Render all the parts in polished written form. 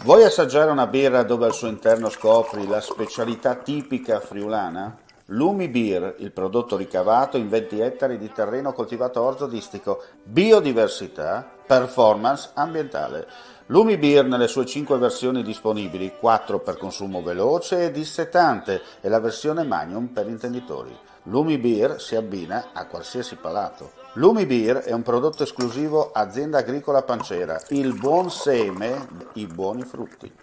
Vuoi assaggiare una birra dove al suo interno scopri la specialità tipica friulana? Lumi Beer, il prodotto ricavato in 20 ettari di terreno coltivato orzodistico, biodiversità, performance ambientale. Lumi Beer nelle sue 5 versioni disponibili, 4 per consumo veloce e dissetante e la versione Magnum per intenditori. Lumi Beer si abbina a qualsiasi palato. Lumi Beer è un prodotto esclusivo Azienda Agricola Pancera, il buon seme, i buoni frutti.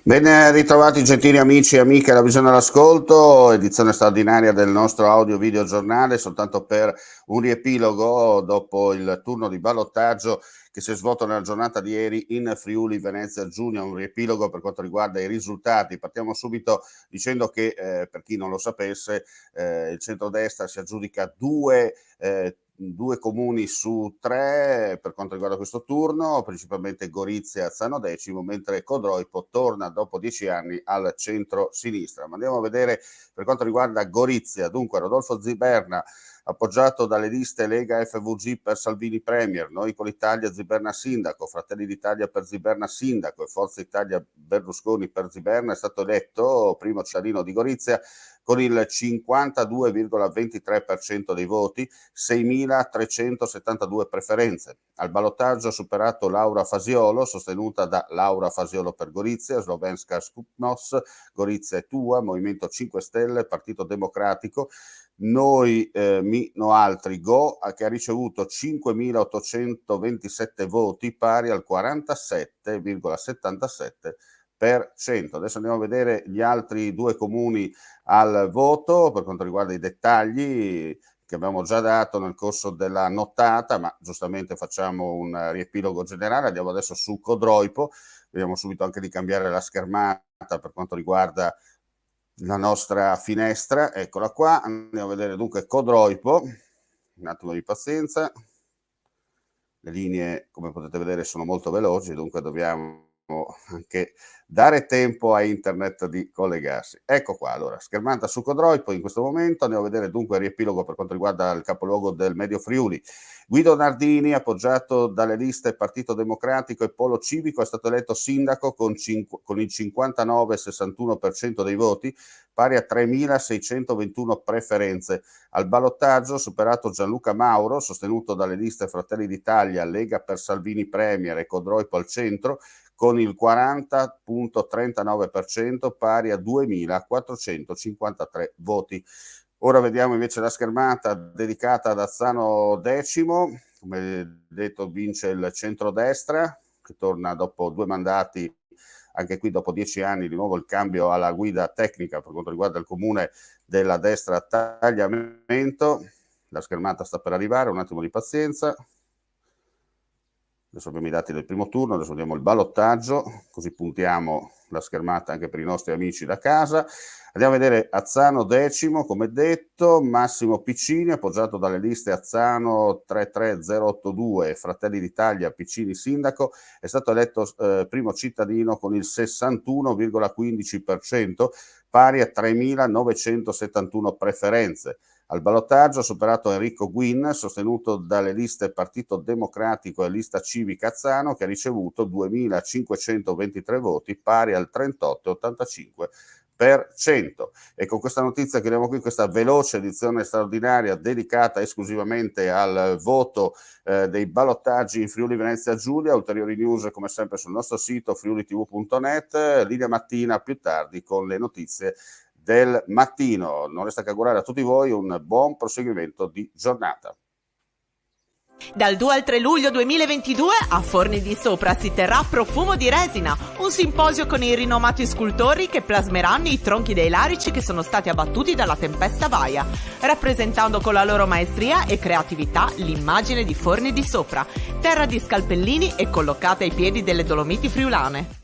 Ben ritrovati gentili amici e amiche alla Visione all'Ascolto, edizione straordinaria del nostro audio video giornale, soltanto per un riepilogo dopo il turno di ballottaggio che si è svolto nella giornata di ieri in Friuli Venezia Giulia, un riepilogo per quanto riguarda i risultati. Partiamo subito dicendo che per chi non lo sapesse il centrodestra si aggiudica due comuni su 3 per quanto riguarda questo turno, principalmente Gorizia e Azzano Decimo, mentre Codroipo torna dopo 10 anni al centro-sinistra. Ma andiamo a vedere per quanto riguarda Gorizia. Dunque Rodolfo Ziberna, appoggiato dalle liste Lega FVG per Salvini Premier, Noi con l'Italia Ziberna Sindaco, Fratelli d'Italia per Ziberna Sindaco e Forza Italia Berlusconi per Ziberna, è stato eletto primo cittadino di Gorizia con il 52,23% dei voti, 6.372 preferenze. Al ballottaggio ha superato Laura Fasiolo, sostenuta da Laura Fasiolo per Gorizia, Slovenska Skupnost, Gorizia è tua, Movimento 5 Stelle, Partito Democratico, Noi Mi No Altri Go, che ha ricevuto 5.827 voti, pari al 47,77%. Adesso andiamo a vedere gli altri due comuni al voto per quanto riguarda i dettagli che abbiamo già dato nel corso della nottata, ma giustamente facciamo un riepilogo generale. Andiamo adesso su Codroipo, vediamo subito anche di cambiare la schermata per quanto riguarda la nostra finestra, eccola qua. Andiamo a vedere dunque Codroipo, un attimo di pazienza, le linee come potete vedere sono molto veloci, dunque dobbiamo anche dare tempo a internet di collegarsi. Ecco qua, allora, schermata su Codroipo in questo momento. Andiamo a vedere dunque il riepilogo per quanto riguarda il capoluogo del Medio Friuli. Guido Nardini, appoggiato dalle liste Partito Democratico e Polo Civico, è stato eletto sindaco con il 59,61% dei voti, pari a 3.621 preferenze. Al ballottaggio, superato Gianluca Mauro, sostenuto dalle liste Fratelli d'Italia, Lega per Salvini Premier e Codroipo al centro, con il 40,39%, pari a 2.453 voti. Ora vediamo invece la schermata dedicata ad Azzano Decimo. Come detto, vince il centrodestra, che torna dopo 2 mandati, anche qui dopo 10 anni, di nuovo il cambio alla guida tecnica per quanto riguarda il comune della destra Tagliamento. La schermata sta per arrivare, un attimo di pazienza. Adesso abbiamo i dati del primo turno, adesso vediamo il ballottaggio, così puntiamo la schermata anche per i nostri amici da casa. Andiamo a vedere Azzano Decimo, come detto, Massimo Piccini, appoggiato dalle liste Azzano 33082 e Fratelli d'Italia Piccini Sindaco, è stato eletto primo cittadino con il 61,15%, pari a 3.971 preferenze. Al ballottaggio ha superato Enrico Guin, sostenuto dalle liste Partito Democratico e Lista Civica Azzano, che ha ricevuto 2.523 voti, pari al 38,85%. E con questa notizia chiudiamo qui questa veloce edizione straordinaria dedicata esclusivamente al voto dei ballottaggi in Friuli Venezia Giulia. Ulteriori news come sempre sul nostro sito friulitv.net, linea mattina più tardi con le notizie del mattino. Non resta che augurare a tutti voi un buon proseguimento di giornata. Dal 2 al 3 luglio 2022 a Forni di Sopra si terrà Profumo di Resina, un simposio con i rinomati scultori che plasmeranno i tronchi dei larici che sono stati abbattuti dalla tempesta Vaia, rappresentando con la loro maestria e creatività l'immagine di Forni di Sopra, terra di scalpellini e collocata ai piedi delle Dolomiti friulane.